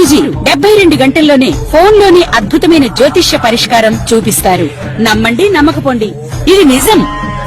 గురూజీ 72 గంటల్లోనే ఫోన్లోని అద్భుతమైన జ్యోతిష్య పరిష్కారం చూపిస్తారు. నమ్మండి, నమ్మకపోండి, ఇది నిజం.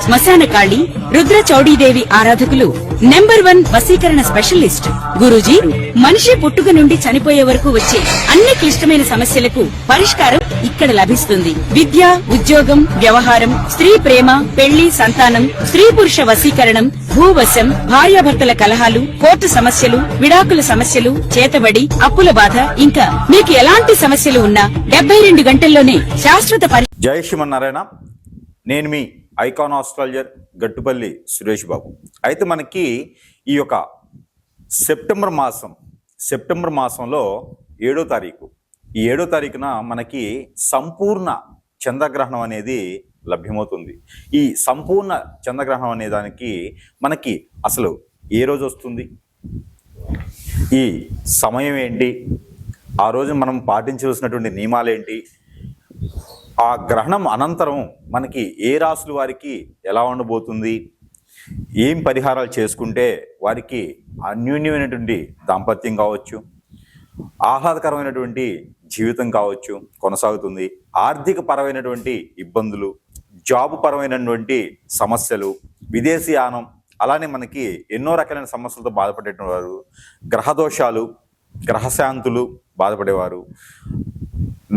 శ్మశాన కాళి రుద్ర చౌడీదేవి ఆరాధకులు నంబర్ 1 వశీకరణ స్పెషలిస్ట్. గురూజీ మనిషి పుట్టుక నుండి చనిపోయే వరకు వచ్చే అన్ని క్లిష్టమైన సమస్యలకు పరిష్కారం ఇక్కడ లభిస్తుంది. విద్య, ఉద్యోగం, వ్యవహారం, స్త్రీ ప్రేమ, పెళ్లి, సంతానం, స్త్రీ పురుష వశీకరణం, భూవశం, భార్యాభర్తల కలహాలు, కోర్టు సమస్యలు, విడాకుల సమస్యలు, చేతబడి, అప్పుల బాధ, ఇంకా మీకు ఎలాంటి సమస్యలు ఉన్నా 72 గంటల్లోనే శాశ్వత జై శ్రీమన్నారాయణ. నేను మీ ఐకాన్ ఆస్ట్రాలజర్ గట్టుపల్లి సురేష్ బాబు. అయితే మనకి ఈ యొక్క సెప్టెంబర్ మాసంలో 7వ తారీఖు, ఈ 7వ తారీఖున మనకి సంపూర్ణ చంద్రగ్రహణం అనేది లభ్యమవుతుంది. ఈ సంపూర్ణ చంద్రగ్రహణం అనే దానికి మనకి అసలు ఏ రోజు వస్తుంది, ఈ సమయం ఏంటి, ఆ రోజు మనం పాటించవలసినటువంటి నియమాలు ఏంటి, ఆ గ్రహణం అనంతరం మనకి ఏ రాశుల వారికి ఎలా ఉండబోతుంది, ఏం పరిహారాలు చేసుకుంటే వారికి అన్యోన్యమైనటువంటి దాంపత్యం కావచ్చు, ఆహ్లాదకరమైనటువంటి జీవితం కావచ్చు కొనసాగుతుంది, ఆర్థిక పరమైనటువంటి ఇబ్బందులు, జాబు పరమైనటువంటి సమస్యలు, విదేశీయానం, అలానే మనకి ఎన్నో రకాలైన సమస్యలతో బాధపడేటువంటి వారు, గ్రహదోషాలు, గ్రహశాంతులు బాధపడేవారు,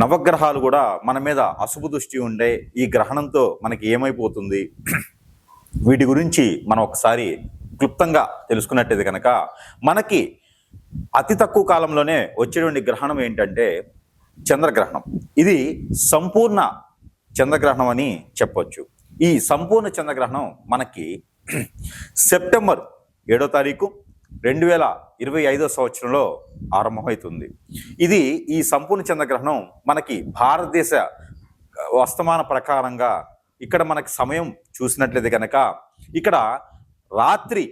నవగ్రహాలు కూడా మన మీద అశుభ దృష్టి ఉండే ఈ గ్రహణంతో మనకి ఏమైపోతుంది, వీటి గురించి మనం ఒకసారి క్లుప్తంగా తెలుసుకున్నట్టయితే కనుక మనకి అతి తక్కువ కాలంలోనే వచ్చేటువంటి గ్రహణం ఏంటంటే చంద్రగ్రహణం. ఇది సంపూర్ణ చంద్రగ్రహణం అని చెప్పొచ్చు. ఈ సంపూర్ణ చంద్రగ్రహణం మనకి సెప్టెంబర్ 7వ తారీఖు 2025 సంవత్సరంలో ఆరంభమవుతుంది. ఇది ఈ సంపూర్ణ చంద్రగ్రహణం మనకి భారతదేశ వర్తమాన ప్రకారంగా ఇక్కడ మనకి సమయం చూసినట్లయితే కనుక ఇక్కడ రాత్రి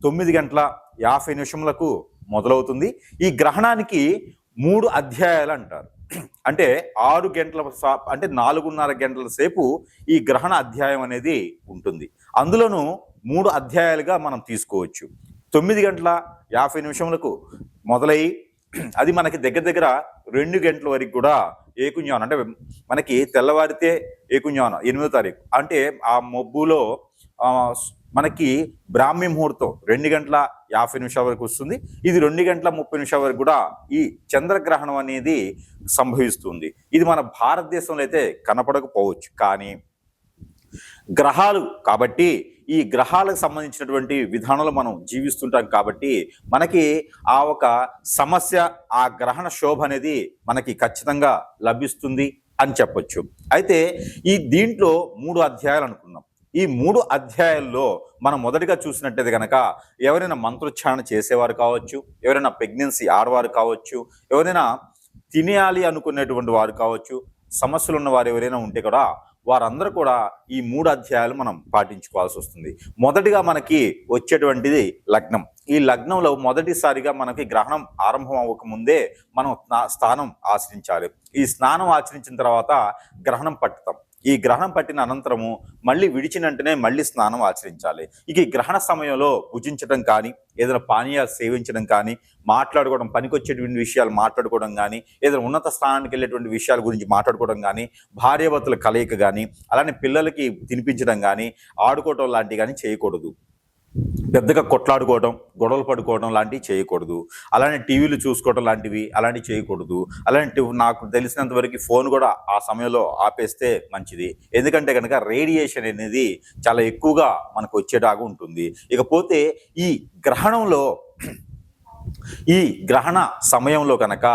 9:50 మొదలవుతుంది. ఈ గ్రహణానికి 3 అధ్యాయాలు అంటారు. అంటే 6 గంటల అంటే 4:30 గంటల సేపు ఈ గ్రహణ అధ్యాయం అనేది ఉంటుంది. అందులోనూ 3 అధ్యాయాలుగా మనం తీసుకోవచ్చు. 9:50 మొదలయ్యి అది మనకి దగ్గర 2 గంటల వరకు కూడా ఏకుంజానం, అంటే మనకి తెల్లవారితే ఏకుంజానం 8వ తారీఖు, అంటే ఆ మబ్బులో మనకి బ్రాహ్మీ ముహూర్తం 2:50 వరకు వస్తుంది. ఇది 2:30 వరకు కూడా ఈ చంద్రగ్రహణం అనేది సంభవిస్తుంది. ఇది మన భారతదేశంలో అయితే కనపడకపోవచ్చు, కానీ గ్రహాలు కాబట్టి ఈ గ్రహాలకు సంబంధించినటువంటి విధానంలో మనం జీవిస్తుంటాం కాబట్టి మనకి ఆ ఒక సమస్య, ఆ గ్రహణ శోభ అనేది మనకి ఖచ్చితంగా లభిస్తుంది అని చెప్పొచ్చు. అయితే ఈ దీంట్లో 3 అధ్యాయాలు అనుకున్నాం. ఈ 3 అధ్యాయాల్లో మనం మొదటిగా చూసినట్టయితే కనుక ఎవరైనా మంత్రోచ్చారణ చేసేవారు కావచ్చు, ఎవరైనా ప్రెగ్నెన్సీ ఆడవారు కావచ్చు, ఎవరైనా తినేయాలి అనుకునేటువంటి వారు కావచ్చు, సమస్యలు ఉన్న వారు ఎవరైనా ఉంటే కూడా వారందరూ కూడా ఈ 3 అధ్యాయాలు మనం పాటించుకోవాల్సి వస్తుంది. మొదటిగా మనకి వచ్చేటువంటిది లగ్నం. ఈ లగ్నంలో మొదటిసారిగా మనకి గ్రహణం ఆరంభం అవ్వకముందే మనం స్నానం ఆచరించాలి. ఈ స్నానం ఆచరించిన తర్వాత గ్రహణం పట్టుతాం. ఈ గ్రహణం పట్టిన అనంతరము మళ్ళీ విడిచిన వెంటనే మళ్ళీ స్నానం ఆచరించాలి. ఇక ఈ గ్రహణ సమయంలో భుజించడం కానీ, ఏదైనా పానీయాలు సేవించడం కానీ, మాట్లాడుకోవడం, పనికొచ్చేటువంటి విషయాలు మాట్లాడుకోవడం కానీ, ఏదైనా ఉన్నత స్థానానికి వెళ్ళేటువంటి విషయాల గురించి మాట్లాడుకోవడం కానీ, భార్యాభర్తల కలయిక కానీ, అలానే పిల్లలకి తినిపించడం కానీ, ఆడుకోవటం లాంటివి కానీ చేయకూడదు. పెద్దగా కొట్లాడుకోవడం, గొడవలు పడుకోవడం లాంటివి చేయకూడదు. అలానే టీవీలు చూసుకోవడం లాంటివి అలాంటివి చేయకూడదు. అలాంటి నాకు తెలిసినంత వరకు ఫోన్ కూడా ఆ సమయంలో ఆపేస్తే మంచిది. ఎందుకంటే కనుక రేడియేషన్ అనేది చాలా ఎక్కువగా మనకు వచ్చేలాగా ఉంటుంది. ఇకపోతే ఈ గ్రహణంలో, ఈ గ్రహణ సమయంలో కనుక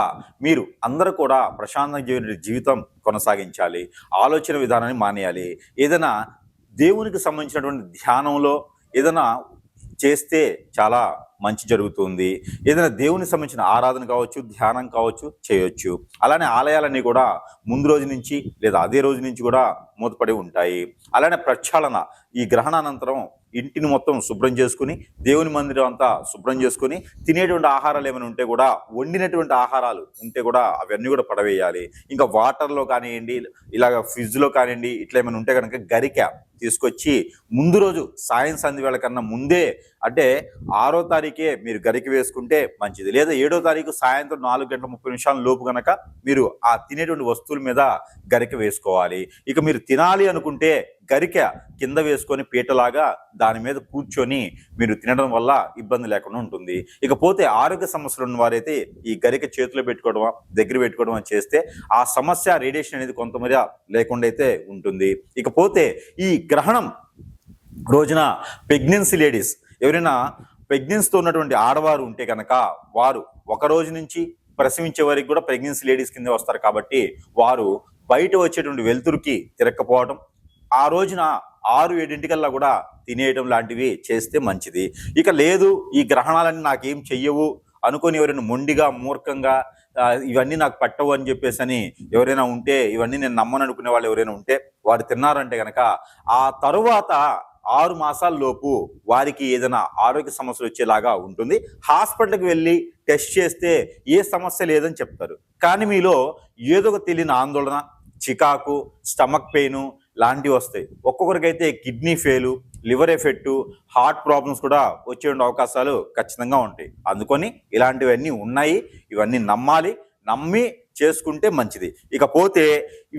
మీరు అందరూ కూడా ప్రశాంతంగా జీవితం కొనసాగించాలి. ఆలోచన విధానాన్ని మానేయాలి. ఏదైనా దేవునికి సంబంధించినటువంటి ధ్యానంలో ఏదైనా చేస్తే చాలా మంచి జరుగుతుంది. ఏదైనా దేవునికి సంబంధించిన ఆరాధన కావచ్చు, ధ్యానం కావచ్చు చేయొచ్చు. అలానే ఆలయాలన్నీ కూడా ముందు రోజు నుంచి లేదా అదే రోజు నుంచి కూడా మూతపడి ఉంటాయి. అలానే ప్రక్షాళన, ఈ గ్రహణానంతరం ఇంటిని మొత్తం శుభ్రం చేసుకుని, దేవుని మందిరం అంతా శుభ్రం చేసుకుని, తినేటువంటి ఆహారాలు ఏమైనా ఉంటే కూడా, వండినటువంటి ఆహారాలు ఉంటే కూడా అవన్నీ కూడా పడవేయాలి. ఇంకా వాటర్లో కానివ్వండి, ఇలాగ ఫ్రిడ్జ్లో కానివ్వండి, ఇట్లా ఏమైనా ఉంటే కనుక గరిక తీసుకొచ్చి ముందు రోజు సాయం సంధ్యవేళ కన్నా ముందే, అంటే 6వ తారీఖే మీరు గరిక వేసుకుంటే మంచిది. లేదా 7వ తారీఖు సాయంత్రం 4:30 లోపు కనుక మీరు ఆ తినేటువంటి వస్తువుల మీద గరిక వేసుకోవాలి. ఇక మీరు తినాలి అనుకుంటే గరిక కింద వేసుకొని పీటలాగా దాని మీద కూర్చొని మీరు తినడం వల్ల ఇబ్బంది లేకుండా ఉంటుంది. ఇకపోతే ఆరోగ్య సమస్యలు ఉన్న వారైతే ఈ గరిక చేతిలో పెట్టుకోవడం, దగ్గర పెట్టుకోవడం చేస్తే ఆ సమస్య, రేడియేషన్ అనేది కొంతమేర లేకుండా అయితే ఉంటుంది. ఇకపోతే ఈ గ్రహణం రోజున ప్రెగ్నెన్సీ లేడీస్, ఎవరైనా ప్రెగ్నెన్సీతో ఉన్నటువంటి ఆడవారు ఉంటే కనుక వారు ఒక రోజు నుంచి ప్రసవించే వరకు కూడా ప్రెగ్నెన్సీ లేడీస్ కింద వస్తారు. కాబట్టి వారు బయట వచ్చేటువంటి వెలుతురుకి తిరగకపోవడం, ఆ రోజున 6-7 కూడా తినేయడం లాంటివి చేస్తే మంచిది. ఇక లేదు ఈ గ్రహణాలన్నీ నాకేం చెయ్యవు అనుకొని ఎవరైనా మొండిగా, మూర్ఖంగా ఇవన్నీ నాకు పట్టవు అని చెప్పేసి అని ఎవరైనా ఉంటే, ఇవన్నీ నేను నమ్మను అనుకునే వాళ్ళు ఎవరైనా ఉంటే వారు తిన్నారంటే కనుక ఆ తరువాత 6 మాసాల లోపు వారికి ఏదైనా ఆరోగ్య సమస్యలు వచ్చేలాగా ఉంటుంది. హాస్పిటల్కి వెళ్ళి టెస్ట్ చేస్తే ఏ సమస్య లేదని చెప్తారు. కానీ మీలో ఏదో ఒక తెలియని ఆందోళన, చికాకు, స్టమక్ పెయిన్ లాంటివి వస్తాయి. ఒక్కొక్కరికైతే kidney fail, liver effect, heart problems కూడా వచ్చే అవకాశాలు ఖచ్చితంగా ఉంటాయి. అందుకని ఇలాంటివన్నీ ఉన్నాయి, ఇవన్నీ నమ్మాలి, నమ్మి చేసుకుంటే మంచిది. ఇకపోతే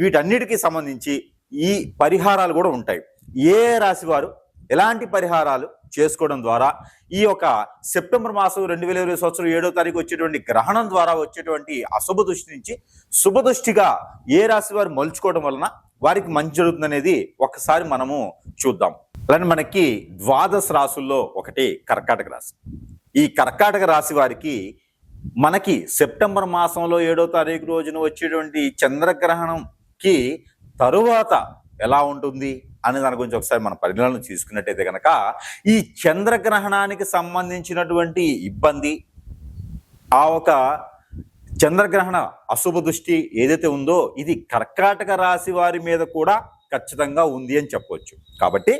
వీటన్నిటికీ సంబంధించి ఈ పరిహారాలు కూడా ఉంటాయి. ఏ రాశి వారు ఎలాంటి పరిహారాలు చేసుకోవడం ద్వారా ఈ యొక్క సెప్టెంబర్ మాసం 2020 సంవత్సరం 7వ తారీఖు వచ్చేటువంటి గ్రహణం ద్వారా వచ్చేటువంటి అశుభ దృష్టి నుంచి శుభ దృష్టిగా ఏ రాశి వారు మలుచుకోవడం వలన వారికి మంచి జరుగుతుంది అనేది ఒకసారి మనము చూద్దాం. అలానే మనకి 12 రాశుల్లో ఒకటి కర్కాటక రాశి. ఈ కర్కాటక రాశి వారికి మనకి సెప్టెంబర్ మాసంలో 7వ తారీఖు రోజున వచ్చేటువంటి చంద్రగ్రహణంకి తరువాత ఎలా ఉంటుంది అనే దాని గురించి ఒకసారి మన పరిగణన తీసుకున్నట్టయితే కనుక ఈ చంద్రగ్రహణానికి సంబంధించినటువంటి ఇబ్బంది, ఆ ఒక చంద్రగ్రహణ అశుభ దృష్టి ఏదైతే ఉందో ఇది కర్కాటక రాశి వారి మీద కూడా ఖచ్చితంగా ఉంది అని చెప్పవచ్చు. కాబట్టి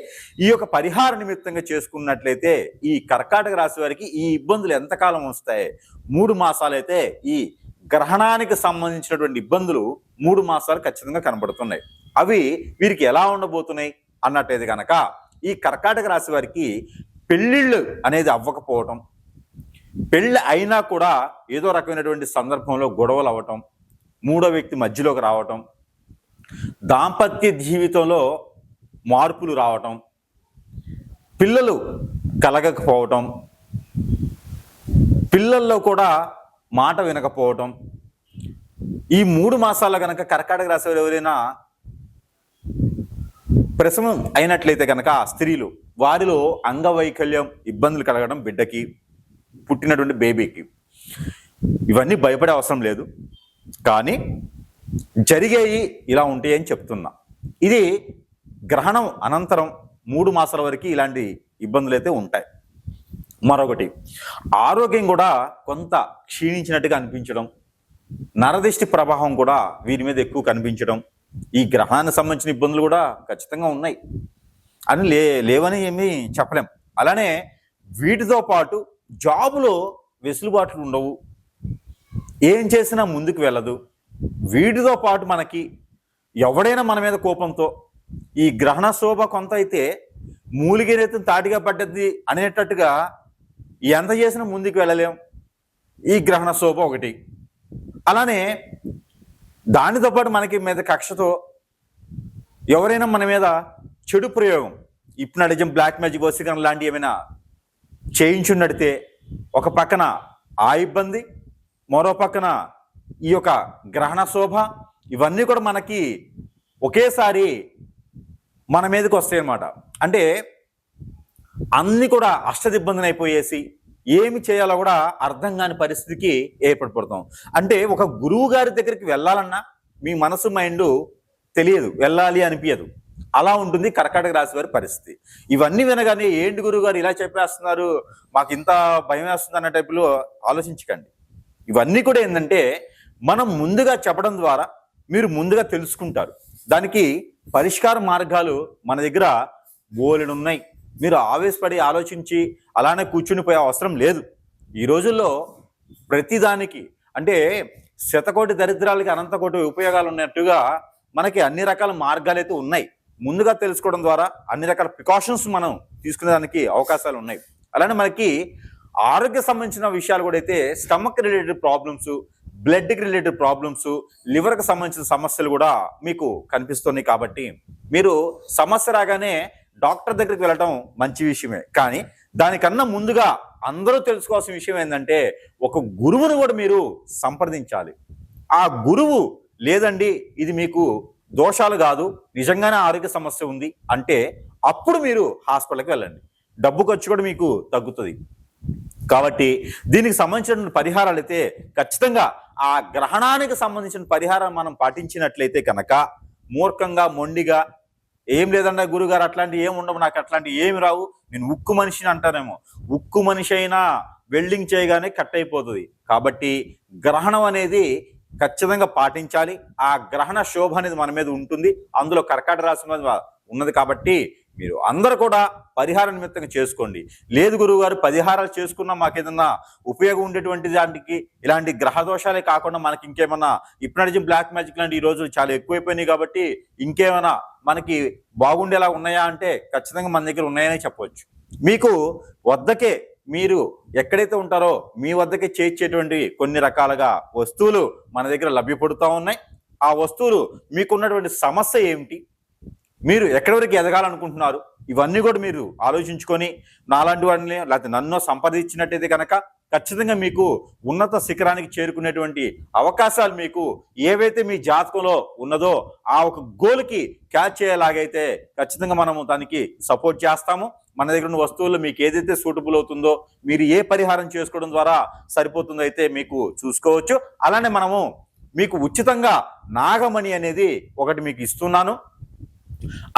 ఈ యొక్క పరిహార నిమిత్తంగా చేసుకున్నట్లయితే ఈ కర్కాటక రాశి వారికి ఈ ఇబ్బందులు ఎంతకాలం వస్తాయి? 3 మాసాలైతే ఈ గ్రహణానికి సంబంధించినటువంటి ఇబ్బందులు 3 మాసాలు ఖచ్చితంగా కనబడుతున్నాయి. అవి వీరికి ఎలా ఉండబోతున్నాయి అన్నట్టయితే కనుక ఈ కర్కాటక రాశి వారికి పెళ్ళిళ్ళు అనేది అవ్వకపోవటం, పెళ్ళి అయినా కూడా ఏదో రకమైనటువంటి సందర్భంలో గొడవలు అవ్వటం, మూడో వ్యక్తి మధ్యలోకి రావటం, దాంపత్య జీవితంలో మార్పులు రావటం, పిల్లలు కలగకపోవటం, పిల్లల్లో కూడా మాట వినకపోవటం. ఈ 3 మాసాల్లో కనుక కర్కాటక రాశి వారు ఎవరైనా ప్రసవం అయినట్లయితే కనుక స్త్రీలు, వారిలో అంగవైకల్యం ఇబ్బందులు కలగడం, బిడ్డకి పుట్టినటువంటి బేబీకి, ఇవన్నీ భయపడే అవసరం లేదు. కానీ జరిగేవి ఇలా ఉంటాయని చెప్తున్నా. ఇది గ్రహణం అనంతరం 3 మాసాల వరకు ఇలాంటి ఇబ్బందులు అయితే ఉంటాయి. మరొకటి, ఆరోగ్యం కూడా కొంత క్షీణించినట్టుగా అనిపించడం, నరదిష్టి ప్రభావం కూడా వీరి మీద ఎక్కువ కనిపించడం, ఈ గ్రహానికి సంబంధించిన ఇబ్బందులు కూడా ఖచ్చితంగా ఉన్నాయి అని లేవని ఏమీ చెప్పలేం. అలానే వీటితో పాటు జాబులో వెసులుబాట్లు ఉండవు, ఏం చేసినా ముందుకు వెళ్ళదు. వీటితో పాటు మనకి ఎవడైనా మన మీద కోపంతో, ఈ గ్రహణ శోభ కొంత అయితే మూలిగిరైతే తాటిగా పడ్డది అనేటట్టుగా ఎంత చేసినా ముందుకు వెళ్ళలేం, ఈ గ్రహణ శోభ ఒకటి. అలానే దానితో పాటు మనకి మీద కక్షతో ఎవరైనా మన మీద చెడు ప్రయోగం, హిప్నాటిజం, బ్లాక్ మ్యాజిక్, వశీకరణ లాంటివి ఏమైనా చేయించున్నడితే ఒక పక్కన ఆ ఇబ్బంది, మరో పక్కన ఈ యొక్క గ్రహణ శోభ, ఇవన్నీ కూడా మనకి ఒకేసారి మన మీదకి వస్తాయి అన్నమాట. అంటే అన్నీ కూడా అష్టదిబ్బందిని అయిపోయేసి ఏమి చేయాలో కూడా అర్థం కాని పరిస్థితికి ఏర్పడిపోతాం. అంటే ఒక గురువు గారి దగ్గరికి వెళ్ళాలన్నా మీ మనసు మైండ్ తెలియదు, వెళ్ళాలి అనిపించదు. అలా ఉంటుంది కర్కాటక రాశి వారి పరిస్థితి. ఇవన్నీ వినగానే ఏంటి గురువు గారు ఇలా చెప్పేస్తున్నారు, మాకు ఇంత భయం వేస్తుంది అన్న టైపులో ఆలోచించకండి. ఇవన్నీ కూడా ఏంటంటే మనం ముందుగా చెప్పడం ద్వారా మీరు ముందుగా తెలుసుకుంటారు. దానికి పరిష్కార మార్గాలు మన దగ్గర బోలెడు ఉన్నాయి. మీరు ఆవేశపడి ఆలోచించి అలానే కూర్చుని పోయే అవసరం లేదు. ఈ రోజుల్లో ప్రతిదానికి అంటే శతకోటి దరిద్రాలకి అనంతకోటి ఉపయోగాలు ఉన్నట్టుగా మనకి అన్ని రకాల మార్గాలు అయితే ఉన్నాయి. ముందుగా తెలుసుకోవడం ద్వారా అన్ని రకాల ప్రికాషన్స్ మనం తీసుకునేదానికి అవకాశాలు ఉన్నాయి. అలానే మనకి ఆరోగ్య సంబంధించిన విషయాలు కూడా అయితే స్టమక్ రిలేటెడ్ ప్రాబ్లమ్స్, బ్లడ్కి రిలేటెడ్ ప్రాబ్లమ్స్, లివర్కి సంబంధించిన సమస్యలు కూడా మీకు కనిపిస్తున్నాయి. కాబట్టి మీరు సమస్య రాగానే డాక్టర్ దగ్గరికి వెళ్ళటం మంచి విషయమే, కానీ దానికన్నా ముందుగా అందరూ తెలుసుకోవాల్సిన విషయం ఏంటంటే ఒక గురువును కూడా మీరు సంప్రదించాలి. ఆ గురువు లేదండి ఇది మీకు దోషాలు కాదు, నిజంగానే ఆరోగ్య సమస్య ఉంది అంటే అప్పుడు మీరు హాస్పిటల్కి వెళ్ళండి. డబ్బు ఖర్చు కూడా మీకు తగ్గుతుంది. కాబట్టి దీనికి సంబంధించిన పరిహారాలు అయితే ఖచ్చితంగా ఆ గ్రహణానికి సంబంధించిన పరిహారం మనం పాటించినట్లయితే కనుక మూర్ఖంగా మొండిగా ఏం లేదన్నా గురుగారు అట్లాంటివి ఏమి ఉండవు, నాకు అట్లాంటివి ఏమి రావు, నేను ఉక్కు మనిషిని అంటానేమో. ఉక్కు మనిషి అయినా వెల్డింగ్ చేయగానే కట్ అయిపోతుంది. కాబట్టి గ్రహణం అనేది ఖచ్చితంగా పాటించాలి. ఆ గ్రహణ శోభ అనేది మన మీద ఉంటుంది. అందులో కర్కాటక రాశి మీద ఉన్నది. కాబట్టి మీరు అందరూ కూడా పరిహార నిమిత్తంగా చేసుకోండి. లేదు గురువు గారు పరిహారాలు చేసుకున్నా మాకేదన్నా ఉపయోగం ఉండేటువంటి దానికి ఇలాంటి గ్రహ దోషాలే కాకుండా మనకి ఇంకేమన్నా హిప్నాటిజం, బ్లాక్ మ్యాజిక్ లాంటి ఈ రోజు చాలా ఎక్కువైపోయినాయి కాబట్టి ఇంకేమైనా మనకి బాగుండేలా ఉన్నాయా అంటే ఖచ్చితంగా మన దగ్గర ఉన్నాయని చెప్పవచ్చు. మీకు వద్దకే మీరు ఎక్కడైతే ఉంటారో మీ వద్దకే చేర్చేటువంటి కొన్ని రకాలుగా వస్తువులు మన దగ్గర లభ్యపడుతూ ఉన్నాయి. ఆ వస్తువులు మీకున్నటువంటి సమస్య ఏమిటి, మీరు ఎక్కడి వరకు ఎదగాలనుకుంటున్నారు, ఇవన్నీ కూడా మీరు ఆలోచించుకొని నాలాంటి వాడిని లేకపోతే నన్ను సంప్రదించినట్టయితే కనుక ఖచ్చితంగా మీకు ఉన్నత శిఖరానికి చేరుకునేటువంటి అవకాశాలు మీకు ఏవైతే మీ జాతకంలో ఉన్నదో ఆ ఒక గోల్కి క్యాచ్ చేయలాగైతే ఖచ్చితంగా మనము దానికి సపోర్ట్ చేస్తాము. మన దగ్గర ఉన్న వస్తువులు మీకు ఏదైతే సూటబుల్ అవుతుందో మీరు ఏ పరిహారం చేసుకోవడం ద్వారా సరిపోతుందో అయితే మీకు చూసుకోవచ్చు. అలానే మనము మీకు ఉచితంగా నాగమణి అనేది ఒకటి మీకు ఇస్తున్నాను.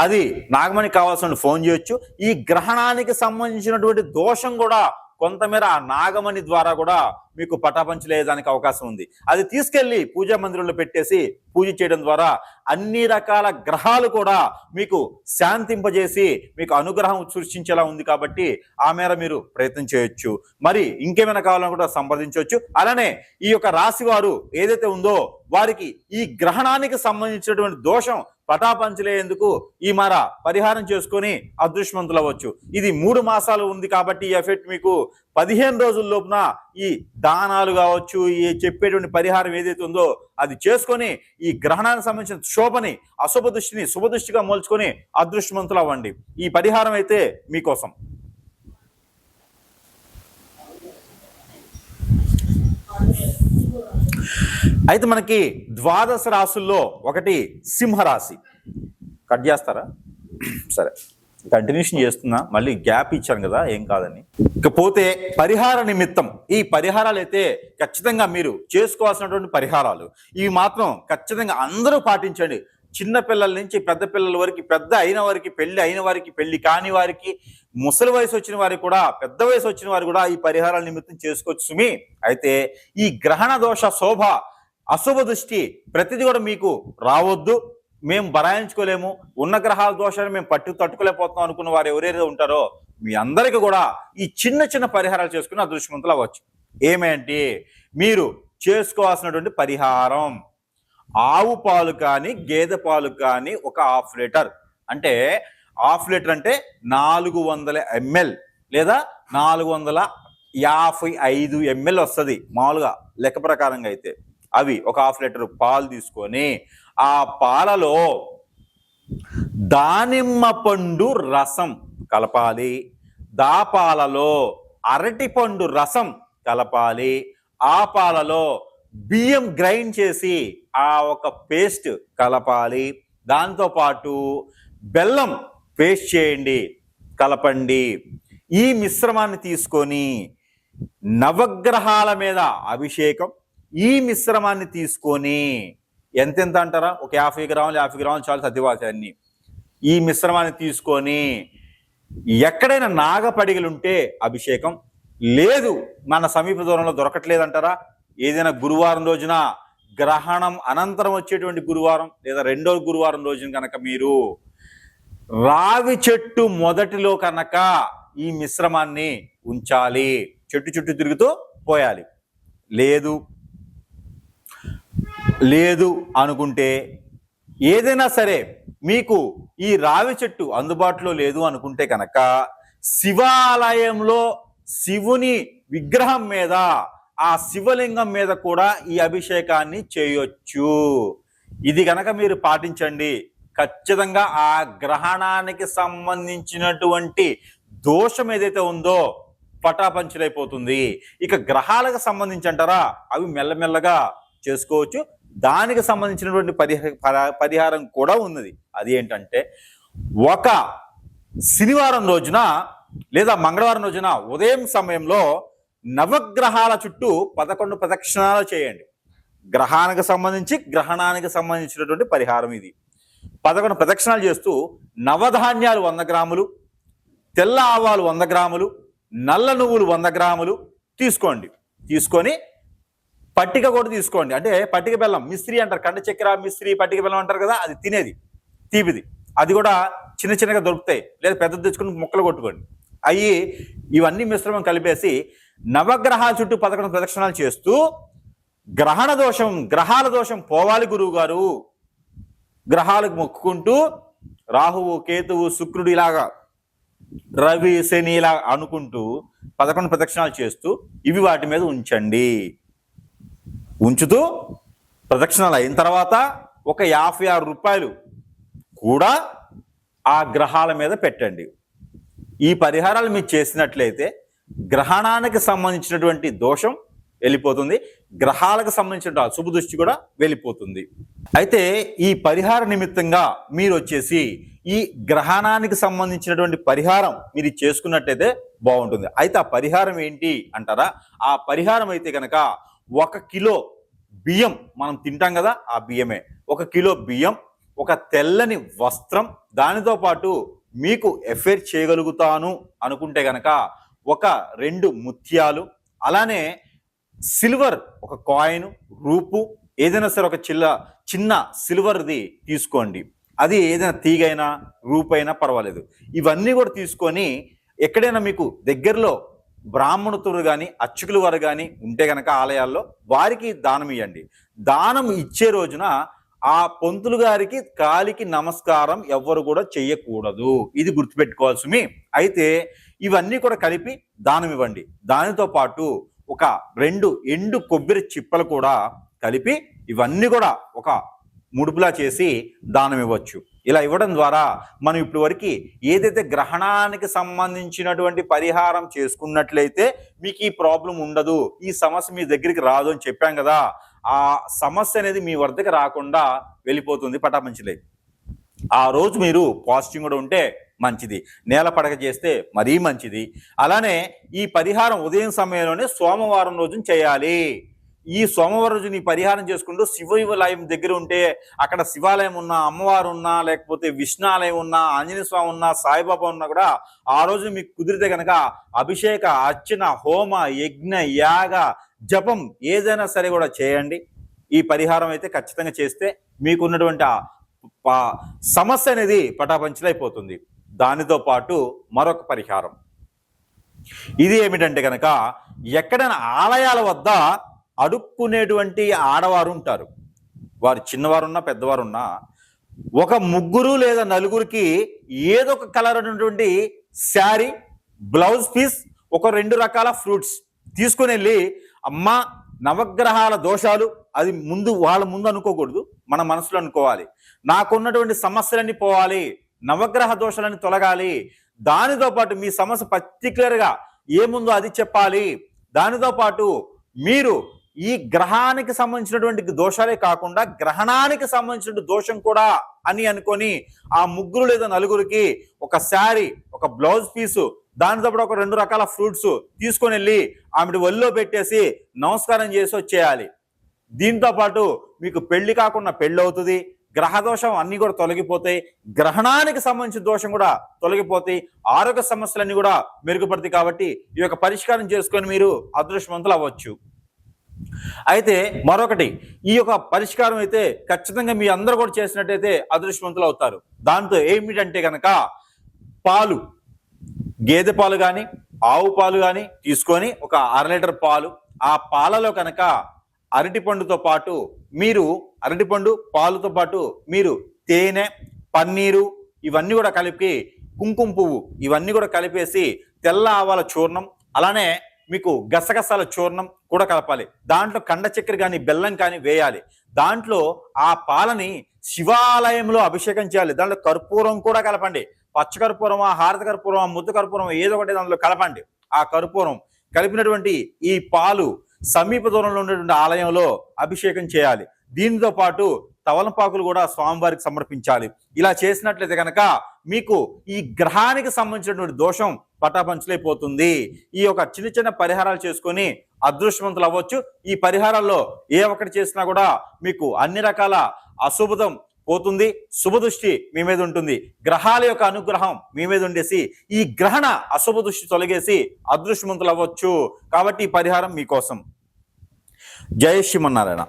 అది నాగమణి కావాల్సిన ఫోన్ చేయొచ్చు. ఈ గ్రహణానికి సంబంధించినటువంటి దోషం కూడా కొంతమేర ఆ నాగమణి ద్వారా కూడా మీకు పటాపంచలేదానికి అవకాశం ఉంది. అది తీసుకెళ్లి పూజా మందిరంలో పెట్టేసి పూజ చేయడం ద్వారా అన్ని రకాల గ్రహాలు కూడా మీకు శాంతింపజేసి మీకు అనుగ్రహం సృష్టించేలా ఉంది. కాబట్టి ఆ మేర మీరు ప్రయత్నం చేయొచ్చు. మరి ఇంకేమైనా కావాలని కూడా సంప్రదించవచ్చు. అలానే ఈ యొక్క రాశి వారు ఏదైతే ఉందో వారికి ఈ గ్రహణానికి సంబంధించినటువంటి దోషం పటాపంచలేందుకు ఈ మార పరిహారం చేసుకొని అదృష్టవంతులు అవ్వచ్చు. ఇది 3 మాసాలు ఉంది కాబట్టి ఈ ఎఫెక్ట్ మీకు 15 రోజుల లోపున ఈ దానాలు కావచ్చు, ఈ చెప్పేటువంటి పరిహారం ఏదైతే ఉందో అది చేసుకొని ఈ గ్రహణానికి సంబంధించిన శోభని అశుభ దృష్టిని శుభ దృష్టిగా మోల్చుకొని అదృష్టవంతులు అవ్వండి. ఈ పరిహారం అయితే మీకోసం. అయితే మనకి ద్వాదశ రాశుల్లో ఒకటి సింహరాశి. కట్ చేస్తారా? సరే, కంటిన్యూషన్ చేస్తున్నా, మళ్ళీ గ్యాప్ ఇచ్చాను కదా, ఏం కాదని. ఇకపోతే పరిహార నిమిత్తం ఈ పరిహారాలు అయితే ఖచ్చితంగా మీరు చేసుకోవాల్సినటువంటి పరిహారాలు ఇవి మాత్రం ఖచ్చితంగా అందరూ పాటించండి. చిన్న పిల్లల నుంచి పెద్ద పిల్లల వరకు, పెద్ద అయిన వారికి, పెళ్లి అయిన వారికి, పెళ్లి కాని వారికి, ముసలి వయసు వచ్చిన వారికి కూడా, పెద్ద వయసు వచ్చిన వారు కూడా ఈ పరిహారాల నిమిత్తం చేసుకోవచ్చు సుమి. అయితే ఈ గ్రహణ దోష శోభ అశుభ దృష్టి ప్రతిదీ కూడా మీకు రావద్దు, మేము బరాయించుకోలేము, ఉన్న గ్రహాల దోషాన్ని మేము తట్టుకోలేకపోతాం అనుకున్న వారు ఎవరైతే ఉంటారో మీ అందరికీ కూడా ఈ చిన్న చిన్న పరిహారాలు చేసుకుని అదృష్టవంతులు అవ్వచ్చు. ఏమేంటి మీరు చేసుకోవాల్సినటువంటి పరిహారం? ఆవు పాలు కానీ గేదె పాలు కానీ ఒక 1/2 లీటర్, అంటే 1/2 లీటర్ అంటే 400 ml లేదా 455 ml వస్తుంది మామూలుగా లెక్క ప్రకారంగా. అయితే అవి ఒక 1/2 లీటర్ పాలు తీసుకొని ఆ పాలలో దానిమ్మ పండు రసం కలపాలి, పాలలో అరటిపండు రసం కలపాలి, ఆ పాలలో బియ్యం గ్రైండ్ చేసి ఆ ఒక పేస్ట్ కలపాలి, దాంతోపాటు బెల్లం పేస్ట్ చేయండి, కలపండి. ఈ మిశ్రమాన్ని తీసుకొని నవగ్రహాల మీద అభిషేకం, ఈ మిశ్రమాన్ని తీసుకొని ఎంతెంత అంటారా, ఒక 50 గ్రాములు 50 గ్రాములు చాలు, సర్దివాల్సి. ఈ మిశ్రమాన్ని తీసుకొని ఎక్కడైనా నాగపడిగలుంటే అభిషేకం, లేదు మన సమీప దూరంలో దొరకట్లేదంటారా, ఏదైనా గురువారం రోజున గ్రహణం అనంతరం వచ్చేటువంటి గురువారం లేదా రెండో గురువారం రోజున కనుక మీరు రావి చెట్టు మొదటిలో కనుక ఈ మిశ్రమాన్ని ఉంచాలి, చెట్టు చుట్టూ తిరుగుతూ పోయాలి. లేదు అనుకుంటే ఏదైనా సరే మీకు ఈ రావి చెట్టు అందుబాటులో లేదు అనుకుంటే కనుక శివాలయంలో శివుని విగ్రహం మీద, ఆ శివలింగం మీద కూడా ఈ అభిషేకాన్ని చేయొచ్చు. ఇది కనుక మీరు పాటించండి, ఖచ్చితంగా ఆ గ్రహణానికి సంబంధించినటువంటి దోషం ఏదైతే ఉందో పటాపంచలైపోతుంది. ఇక గ్రహాలకు సంబంధించి అంటారా, అవి మెల్లమెల్లగా చేసుకోవచ్చు. దానికి సంబంధించినటువంటి పరిహారం కూడా ఉన్నది. అది ఏంటంటే, ఒక శనివారం రోజున లేదా మంగళవారం రోజున ఉదయం సమయంలో నవగ్రహాల చుట్టూ 11 ప్రదక్షిణాలు చేయండి. గ్రహానికి సంబంధించినటువంటి పరిహారం ఇది. 11 ప్రదక్షిణాలు చేస్తూ నవధాన్యాలు 100 గ్రాములు, తెల్ల ఆవాలు 100 గ్రాములు, నల్ల నువ్వులు 100 గ్రాములు తీసుకొని పట్టిక కూడా తీసుకోండి. అంటే పట్టిక బెల్లం, మిశ్రీ అంటారు, కండ చక్కెర మిశ్రీ పట్టిక బెల్లం అంటారు కదా, అది తినేది తీపిది, అది కూడా చిన్నగా దొరుకుతాయి, లేదా పెద్దది తెచ్చుకుని ముక్కలు కొట్టుకోండి. ఇవన్నీ మిశ్రమం కలిపేసి నవగ్రహాల చుట్టూ 11 ప్రదక్షిణాలు చేస్తూ గ్రహాల దోషం పోవాలి గురువు గారు, గ్రహాలకు మొక్కుకుంటూ రాహువు కేతువు శుక్రుడు ఇలాగా రవి శని ఇలా అనుకుంటూ 11 ప్రదక్షిణాలు చేస్తూ ఇవి వాటి మీద ఉంచుతూ ప్రదక్షిణాలు అయిన తర్వాత ఒక 56 రూపాయలు కూడా ఆ గ్రహాల మీద పెట్టండి. ఈ పరిహారాలు మీరు చేసినట్లయితే గ్రహణానికి సంబంధించినటువంటి దోషం వెళ్ళిపోతుంది, గ్రహాలకు సంబంధించిన అశుభ దృష్టి కూడా వెళ్ళిపోతుంది. అయితే ఈ పరిహార నిమిత్తంగా మీరు వచ్చేసి ఈ గ్రహణానికి సంబంధించినటువంటి పరిహారం మీరు చేసుకున్నట్టయితే బాగుంటుంది. అయితే ఆ పరిహారం ఏంటి అంటారా, ఆ పరిహారం అయితే కనుక 1 కిలో బియ్యం, మనం తింటాం కదా ఆ బియ్యమే, 1 కిలో బియ్యం, ఒక తెల్లని వస్త్రం, దానితో పాటు మీకు ఎఫైర్ చేయగలుగుతాను అనుకుంటే కనుక ఒక 2 ముత్యాలు, అలానే సిల్వర్ ఒక కాయిన్, రూపు ఏదైనా సరే ఒక చిన్న సిల్వర్ది తీసుకోండి. అది ఏదైనా తీగైనా రూపైనా పర్వాలేదు. ఇవన్నీ కూడా తీసుకొని ఎక్కడైనా మీకు దగ్గరలో బ్రాహ్మణుతులు కానీ అర్చకుల వారు కానీ ఉంటే కనుక ఆలయాల్లో వారికి దానం ఇవ్వండి. దానం ఇచ్చే రోజున ఆ పంతులు గారికి కాలికి నమస్కారం ఎవ్వరు కూడా చెయ్యకూడదు. ఇది గుర్తుపెట్టుకోవాల్సి. అయితే ఇవన్నీ కూడా కలిపి దానం ఇవ్వండి. దానితో పాటు ఒక 2 ఎండు కొబ్బరి చిప్పలు కూడా కలిపి ఇవన్నీ కూడా ఒక ముడుపులా చేసి దానం ఇవ్వచ్చు. ఇలా ఇవ్వడం ద్వారా మనం ఇప్పటి వరకు ఏదైతే గ్రహణానికి సంబంధించినటువంటి పరిహారం చేసుకున్నట్లయితే మీకు ఈ ప్రాబ్లం ఉండదు, ఈ సమస్య మీ దగ్గరికి రాదు అని చెప్పాం కదా, ఆ సమస్య అనేది మీ వద్దకు రాకుండా వెళ్ళిపోతుంది పటాపంచలే. ఆ రోజు మీరు పాజిటివ్ కూడా ఉంటే మంచిది, నేల పడక చేస్తే మరీ మంచిది. అలానే ఈ పరిహారం ఉదయం సమయంలోనే సోమవారం రోజున చేయాలి. ఈ సోమవారం రోజు నీ పరిహారం చేసుకుంటూ శివాలయం దగ్గర ఉంటే అక్కడ శివాలయం ఉన్నా, అమ్మవారు ఉన్నా, లేకపోతే విష్ణాలయం ఉన్నా, ఆంజనేయ స్వామి ఉన్నా, సాయిబాబా ఉన్నా కూడా ఆ రోజు మీకు కుదిరితే కనుక అభిషేక, అర్చన, హోమ, యజ్ఞ, యాగ, జపం ఏదైనా సరే కూడా చేయండి. ఈ పరిహారం అయితే ఖచ్చితంగా చేస్తే మీకున్నటువంటి సమస్య అనేది పటాపంచలైపోతుంది. దానితో పాటు మరొక పరిహారం ఇది ఏమిటంటే కనుక, ఎక్కడైనా ఆలయాల వద్ద అడుక్కునేటువంటి ఆడవారు ఉంటారు, వారు చిన్నవారున్నా పెద్దవారున్నా, ఒక 3 లేదా 4కి ఏదో ఒక కలర్ ఉన్నటువంటి శారీ, బ్లౌజ్ పీస్, ఒక 2 రకాల ఫ్రూట్స్ తీసుకుని వెళ్ళి, అమ్మ నవగ్రహాల దోషాలు అది వాళ్ళ ముందు అనుకోకూడదు, మన మనసులో అనుకోవాలి, నాకున్నటువంటి సమస్యలన్నీ పోవాలి, నవగ్రహ దోషాలన్నీ తొలగాలి, దానితో పాటు మీ సమస్య పర్టికులర్గా ఏముందో అది చెప్పాలి, దానితో పాటు మీరు ఈ గ్రహానికి సంబంధించినటువంటి దోషాలే కాకుండా గ్రహణానికి సంబంధించిన దోషం కూడా అని అనుకొని ఆ 3 లేదా 4కి ఒక శారీ, ఒక బ్లౌజ్ పీసు, దానితో పాటు ఒక 2 రకాల ఫ్రూట్స్ తీసుకొని వెళ్ళి ఆమె ఒళ్ళో పెట్టేసి నమస్కారం చేసి వచ్చేయాలి. దీంతో పాటు మీకు పెళ్లి కాకుండా పెళ్లి అవుతుంది, గ్రహ దోషం అన్ని కూడా తొలగిపోతాయి, గ్రహణానికి సంబంధించిన దోషం కూడా తొలగిపోతాయి, ఆరోగ్య సమస్యలన్నీ కూడా మెరుగుపడతాయి. కాబట్టి ఈ యొక్క పరిష్కారం చేసుకొని మీరు అదృష్టవంతులు అవ్వచ్చు. అయితే మరొకటి, ఈ యొక్క పరిష్కారం అయితే ఖచ్చితంగా మీ అందరూ కూడా చేసినట్టయితే అదృష్టవంతులు అవుతారు. దాంతో ఏమిటంటే కనుక పాలు, గేదె పాలు కానీ ఆవు పాలు కానీ తీసుకొని ఒక 1/2 లీటర్ పాలు, ఆ పాలలో కనుక అరటిపండుతో పాటు మీరు అరటిపండు పాలుతో పాటు మీరు తేనె, పన్నీరు ఇవన్నీ కూడా కలిపి, కుంకుమ పువ్వు ఇవన్నీ కూడా కలిపేసి తెల్ల ఆవాల చూర్ణం, అలానే మీకు గసగసాల చూర్ణం కూడా కలపాలి. దాంట్లో కండ చక్కెర కానీ బెల్లం కానీ వేయాలి. దాంట్లో ఆ పాలని శివాలయంలో అభిషేకం చేయాలి. దాంట్లో కర్పూరం కూడా కలపండి. పచ్చ కర్పూరమా, హారత కర్పూరమా, ముద్ద కర్పూరం ఏదో ఒకటి దాంట్లో కలపండి. ఆ కర్పూరం కలిపినటువంటి ఈ పాలు సమీప దూరంలో ఉన్నటువంటి ఆలయంలో అభిషేకం చేయాలి. దీనితో పాటు తవలపాకులు కూడా స్వామివారికి సమర్పించాలి. ఇలా చేసినట్లయితే కనుక మీకు ఈ గ్రహానికి సంబంధించినటువంటి దోషం పటాపంచలైపోతుంది. ఈ యొక్క చిన్న చిన్న పరిహారాలు చేసుకొని అదృష్టవంతులు అవ్వచ్చు. ఈ పరిహారాల్లో ఏ ఒక్కటి చేసినా కూడా మీకు అన్ని రకాల అశుభం పోతుంది, శుభదృష్టి మీ మీద ఉంటుంది. గ్రహాల యొక్క అనుగ్రహం మీ మీద ఉండేసి ఈ గ్రహణ అశుభ దృష్టి తొలగేసి అదృష్టవంతులు అవ్వచ్చు. కాబట్టి ఈ పరిహారం మీకోసం. జై శ్రీమన్నారాయణ.